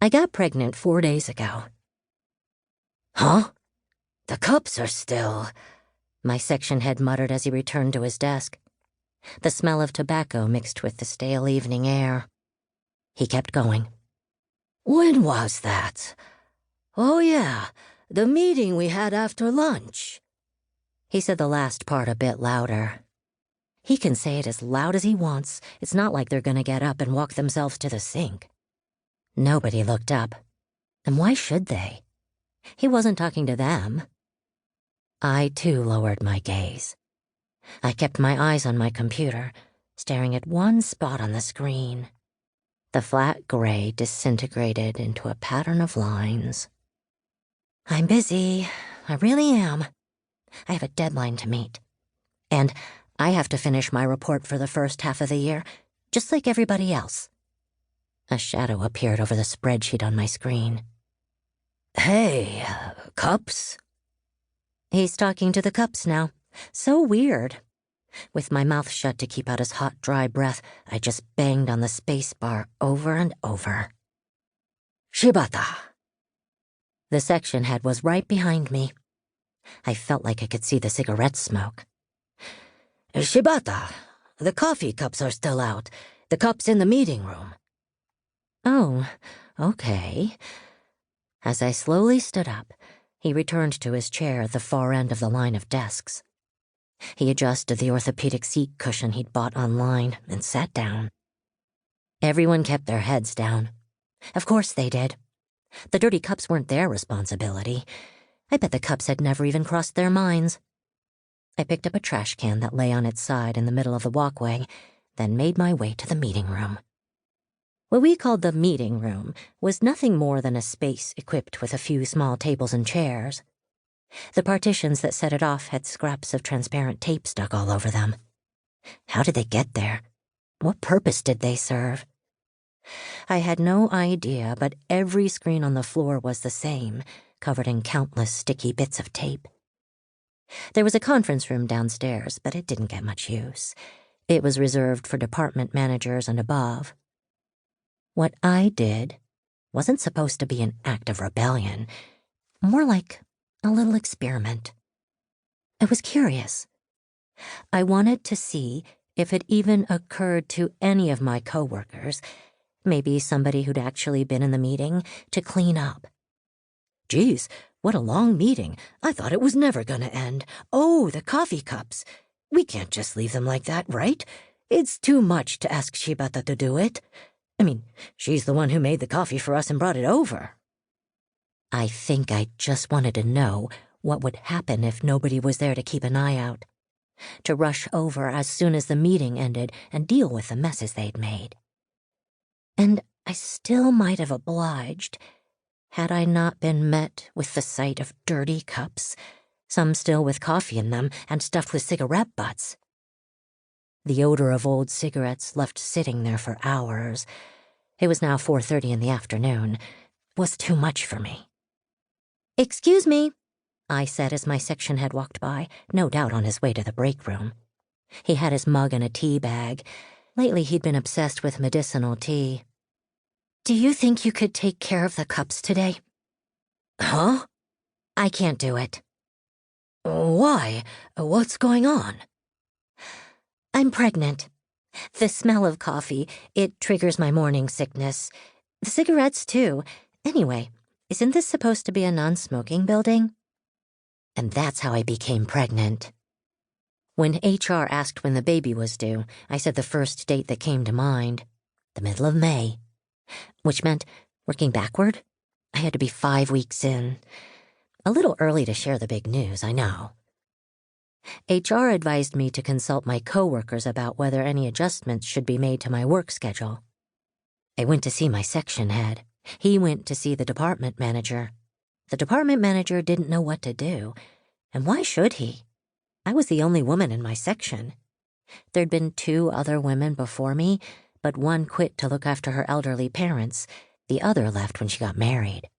I got pregnant 4 days ago. Huh? The cups are still... My section head muttered as he returned to his desk. The smell of tobacco mixed with the stale evening air. He kept going. When was that? Oh yeah, the meeting we had after lunch. He said the last part a bit louder. He can say it as loud as he wants. It's not like they're gonna get up and walk themselves to the sink. Nobody looked up. And why should they? He wasn't talking to them. I, too, lowered my gaze. I kept my eyes on my computer, staring at one spot on the screen. The flat gray disintegrated into a pattern of lines. I'm busy. I really am. I have a deadline to meet. And I have to finish my report for the first half of the year, just like everybody else. A shadow appeared over the spreadsheet on my screen. Hey, cups? He's talking to the cups now. So weird. With my mouth shut to keep out his hot, dry breath, I just banged on the space bar over and over. Shibata. The section head was right behind me. I felt like I could see the cigarette smoke. Shibata, the coffee cups are still out. The cups in the meeting room. Oh, okay. As I slowly stood up, he returned to his chair at the far end of the line of desks. He adjusted the orthopedic seat cushion he'd bought online and sat down. Everyone kept their heads down. Of course they did. The dirty cups weren't their responsibility. I bet the cups had never even crossed their minds. I picked up a trash can that lay on its side in the middle of the walkway, then made my way to the meeting room. What we called the meeting room was nothing more than a space equipped with a few small tables and chairs. The partitions that set it off had scraps of transparent tape stuck all over them. How did they get there? What purpose did they serve? I had no idea, but every screen on the floor was the same, covered in countless sticky bits of tape. There was a conference room downstairs, but it didn't get much use. It was reserved for department managers and above. What I did wasn't supposed to be an act of rebellion, more like a little experiment. I was curious. I wanted to see if it even occurred to any of my coworkers, maybe somebody who'd actually been in the meeting, to clean up. Geez, what a long meeting. I thought it was never gonna end. Oh, the coffee cups. We can't just leave them like that, right? It's too much to ask Shibata to do it. I mean, she's the one who made the coffee for us and brought it over. I think I just wanted to know what would happen if nobody was there to keep an eye out, to rush over as soon as the meeting ended and deal with the messes they'd made. And I still might have obliged, had I not been met with the sight of dirty cups, some still with coffee in them and stuffed with cigarette butts. The odor of old cigarettes left sitting there for hours, it was now 4:30 in the afternoon, was too much for me. "Excuse me," I said as my section head walked by, no doubt on his way to the break room. He had his mug and a tea bag. Lately he'd been obsessed with medicinal tea. "Do you think you could take care of the cups today?" Huh? "I can't do it." Why? What's going on? "I'm pregnant. The smell of coffee, it triggers my morning sickness. The cigarettes, too. Anyway, isn't this supposed to be a non-smoking building?" And that's how I became pregnant. When HR asked when the baby was due, I said the first date that came to mind, the middle of May. Which meant, working backward, I had to be 5 weeks in. A little early to share the big news, I know. HR advised me to consult my coworkers about whether any adjustments should be made to my work schedule. I went to see my section head. He went to see the department manager. The department manager didn't know what to do. And why should he? I was the only woman in my section. There'd been 2 other women before me, but one quit to look after her elderly parents. The other left when she got married.